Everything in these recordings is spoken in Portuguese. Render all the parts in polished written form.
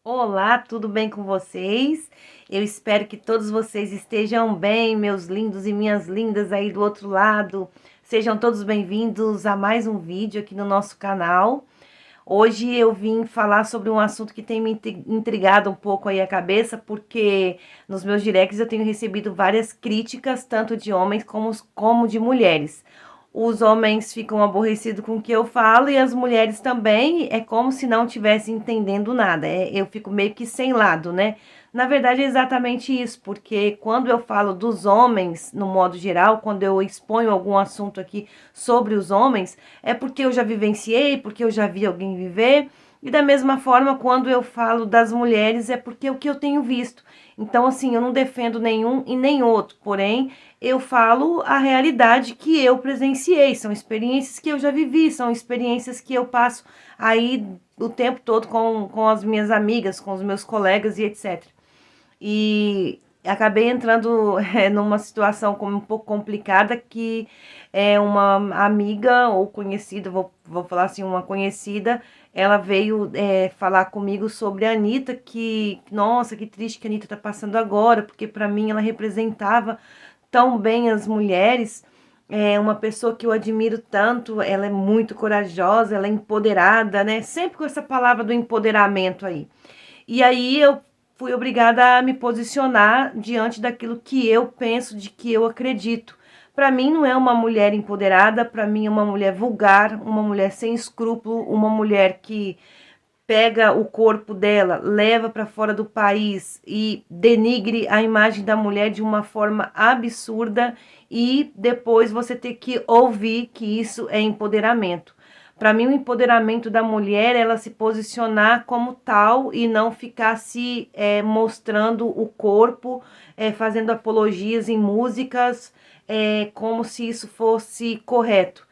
Olá, tudo bem com vocês? Eu espero que todos vocês estejam bem, meus lindos e minhas lindas aí do outro lado. Sejam todos bem-vindos a mais um vídeo aqui no nosso canal. Hoje eu vim falar sobre um assunto que tem me intrigado um pouco aí a cabeça, porque nos meus directs eu tenho recebido várias críticas, tanto de homens como de mulheres. Os homens ficam aborrecidos com o que eu falo e as mulheres também, é como se não estivessem entendendo nada. Eu fico meio que sem lado, né? Na verdade é exatamente isso, porque quando eu falo dos homens, no modo geral, quando eu exponho algum assunto aqui sobre os homens, é porque eu já vivenciei, porque eu já vi alguém viver. E da mesma forma, quando eu falo das mulheres, é porque é o que eu tenho visto. Então, assim, eu não defendo nenhum e nem outro, porém, eu falo a realidade que eu presenciei, são experiências que eu já vivi, são experiências que eu passo aí o tempo todo com as minhas amigas, com os meus colegas e etc. E acabei entrando numa situação um pouco complicada que é uma amiga ou conhecida, vou falar assim, uma conhecida, ela veio falar comigo sobre a Anitta, que, nossa, que triste que a Anitta tá passando agora, porque para mim ela representava tão bem as mulheres. É uma pessoa que eu admiro tanto, ela é muito corajosa, ela é empoderada, né? Sempre com essa palavra do empoderamento aí. E aí eu fui obrigada a me posicionar diante daquilo que eu penso, de que eu acredito. Para mim não é uma mulher empoderada, para mim é uma mulher vulgar, uma mulher sem escrúpulo, uma mulher que pega o corpo dela, leva para fora do país e denigre a imagem da mulher de uma forma absurda e depois você ter que ouvir que isso é empoderamento. Para mim, o empoderamento da mulher é ela se posicionar como tal e não ficar se mostrando o corpo, fazendo apologias em músicas, como se isso fosse correto.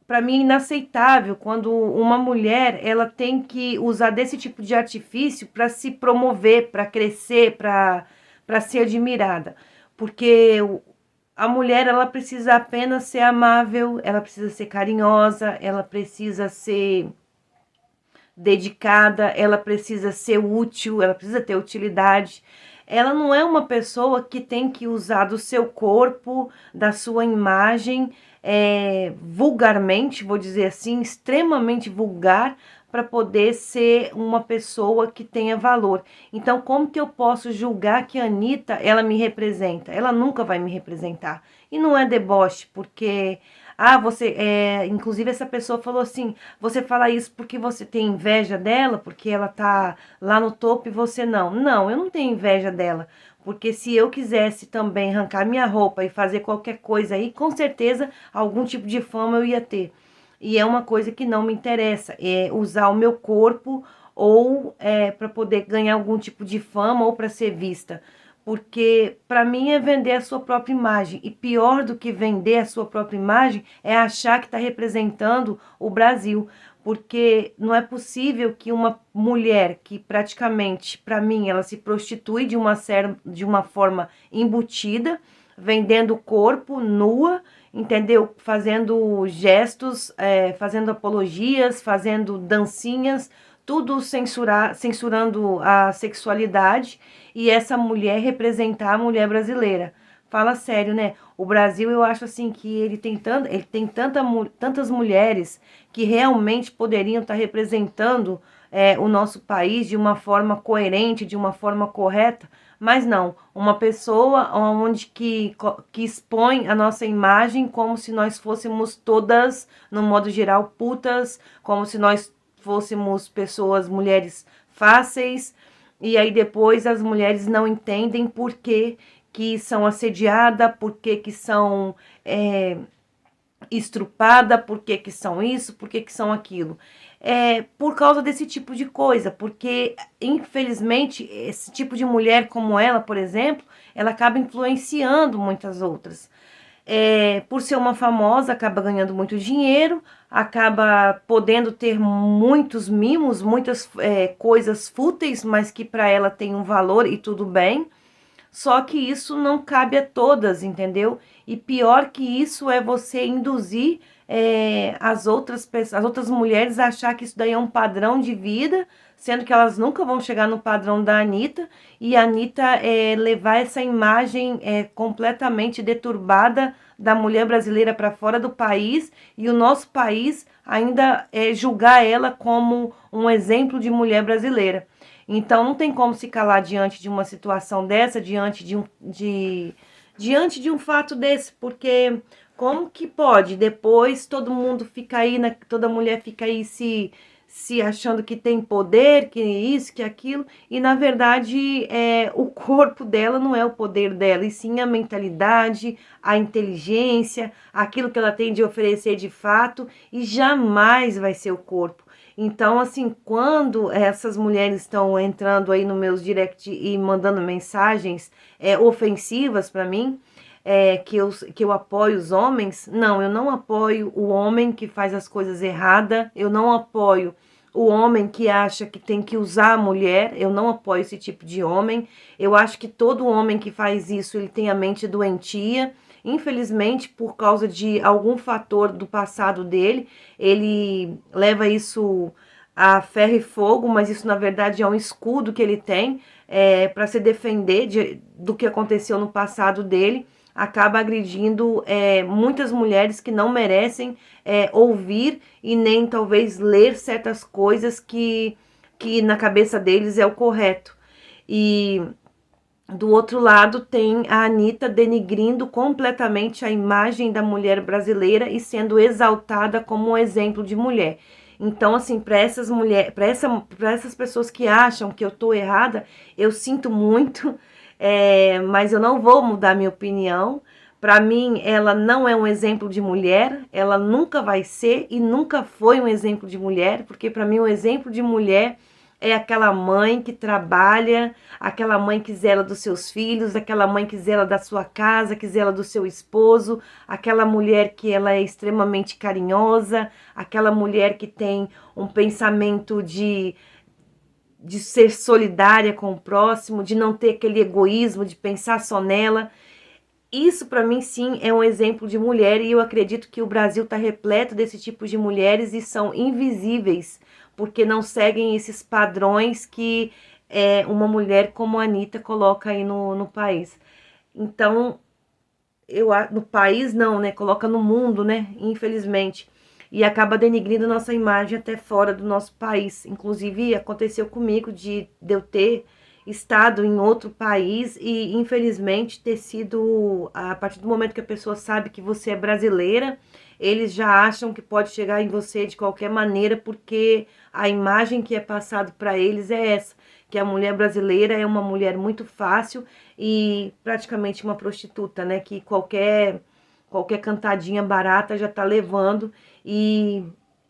Para mim é inaceitável quando uma mulher ela tem que usar desse tipo de artifício para se promover, para crescer, para ser admirada, porque a mulher ela precisa apenas ser amável, ela precisa ser carinhosa, ela precisa ser dedicada, ela precisa ser útil, ela precisa ter utilidade. Ela não é uma pessoa que tem que usar do seu corpo, da sua imagem, vulgarmente, vou dizer assim, extremamente vulgar, para poder ser uma pessoa que tenha valor. Então, como que eu posso julgar que a Anitta, ela me representa? Ela nunca vai me representar. E não é deboche, porque inclusive essa pessoa falou assim, você fala isso porque você tem inveja dela, porque ela tá lá no topo e você não. Não, eu não tenho inveja dela, porque se eu quisesse também arrancar minha roupa e fazer qualquer coisa aí, com certeza algum tipo de fama eu ia ter. E é uma coisa que não me interessa, é usar o meu corpo ou para poder ganhar algum tipo de fama ou para ser vista. Porque para mim é vender a sua própria imagem. E pior do que vender a sua própria imagem é achar que está representando o Brasil. Porque não é possível que uma mulher que praticamente, para mim, ela se prostitui de uma forma embutida, vendendo o corpo nua, entendeu? Fazendo gestos, fazendo apologias, fazendo dancinhas, tudo censurando a sexualidade e essa mulher representar a mulher brasileira. Fala sério, né? O Brasil, eu acho assim que ele tem tantas mulheres que realmente poderiam estar representando o nosso país de uma forma coerente, de uma forma correta, mas não. Uma pessoa onde que expõe a nossa imagem como se nós fôssemos todas, no modo geral, putas, como se nós fôssemos pessoas, mulheres fáceis, e aí depois as mulheres não entendem por que são assediadas, por que são estrupada, por que são isso, por que são aquilo. Por causa desse tipo de coisa, porque infelizmente esse tipo de mulher como ela, por exemplo, ela acaba influenciando muitas outras. Por ser uma famosa, acaba ganhando muito dinheiro, acaba podendo ter muitos mimos, muitas coisas fúteis, mas que para ela tem um valor e tudo bem. Só que isso não cabe a todas, entendeu? E pior que isso é você induzir as outras pessoas, as outras mulheres a achar que isso daí é um padrão de vida, sendo que elas nunca vão chegar no padrão da Anitta, e a Anitta levar essa imagem completamente deturbada da mulher brasileira para fora do país, e o nosso país ainda julgar ela como um exemplo de mulher brasileira. Então não tem como se calar diante de uma situação dessa, diante de um fato desse, porque como que pode? Depois todo mundo fica aí, toda mulher fica aí se achando que tem poder, que isso, que aquilo, e na verdade o corpo dela não é o poder dela, e sim a mentalidade, a inteligência, aquilo que ela tem de oferecer de fato, e jamais vai ser o corpo. Então, assim, quando essas mulheres estão entrando aí no meus direct e mandando mensagens ofensivas para mim, que eu apoio os homens, não, eu não apoio o homem que faz as coisas erradas, eu não apoio o homem que acha que tem que usar a mulher, eu não apoio esse tipo de homem. Eu acho que todo homem que faz isso, ele tem a mente doentia. Infelizmente, por causa de algum fator do passado dele, ele leva isso a ferro e fogo, mas isso na verdade é um escudo que ele tem para se defender do que aconteceu no passado dele. Acaba agredindo muitas mulheres que não merecem ouvir e nem talvez ler certas coisas que na cabeça deles é o correto. E do outro lado tem a Anitta denigrindo completamente a imagem da mulher brasileira e sendo exaltada como um exemplo de mulher. Então, assim, para essas mulheres, para essas pessoas que acham que eu tô errada, eu sinto muito, mas eu não vou mudar minha opinião. Para mim, ela não é um exemplo de mulher, ela nunca vai ser e nunca foi um exemplo de mulher, porque para mim, o exemplo de mulher é aquela mãe que trabalha, aquela mãe que zela dos seus filhos, aquela mãe que zela da sua casa, que zela do seu esposo, aquela mulher que ela é extremamente carinhosa, aquela mulher que tem um pensamento de ser solidária com o próximo, de não ter aquele egoísmo, de pensar só nela. Isso, para mim, sim, é um exemplo de mulher e eu acredito que o Brasil está repleto desse tipo de mulheres e são invisíveis, porque não seguem esses padrões que uma mulher como a Anitta coloca aí no país. Então, no país não, né? Coloca no mundo, né? Infelizmente. E acaba denigrindo nossa imagem até fora do nosso país. Inclusive, aconteceu comigo de eu ter estado em outro país e, infelizmente, ter sido, a partir do momento que a pessoa sabe que você é brasileira, eles já acham que pode chegar em você de qualquer maneira, porque a imagem que é passada para eles é essa, que a mulher brasileira é uma mulher muito fácil e praticamente uma prostituta, né? Que qualquer cantadinha barata já tá levando e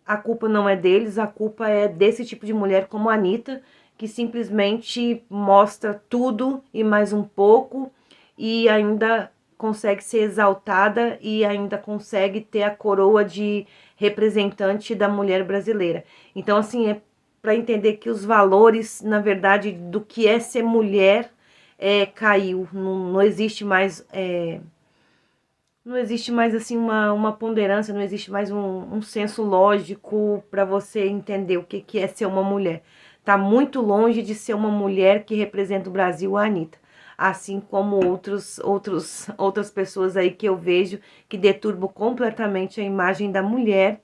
a culpa não é deles, a culpa é desse tipo de mulher como a Anitta, que simplesmente mostra tudo e mais um pouco e ainda consegue ser exaltada e ainda consegue ter a coroa de representante da mulher brasileira. Então, assim, é para entender que os valores, na verdade, do que é ser mulher caiu. Não existe mais não existe mais assim uma ponderância, não existe mais um senso lógico para você entender o que é ser uma mulher. Tá muito longe de ser uma mulher que representa o Brasil, a Anitta. Assim como outras pessoas aí que eu vejo que deturbam completamente a imagem da mulher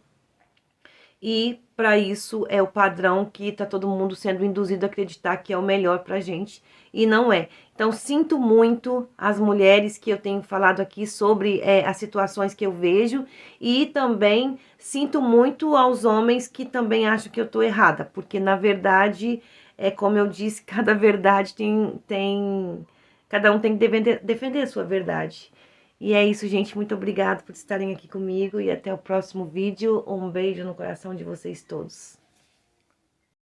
e para isso é o padrão que tá todo mundo sendo induzido a acreditar que é o melhor pra gente e não é. Então sinto muito as mulheres que eu tenho falado aqui sobre as situações que eu vejo e também sinto muito aos homens que também acham que eu tô errada, porque na verdade como eu disse, cada verdade cada um tem que defender a sua verdade. E é isso, gente. Muito obrigada por estarem aqui comigo e até o próximo vídeo. Um beijo no coração de vocês todos.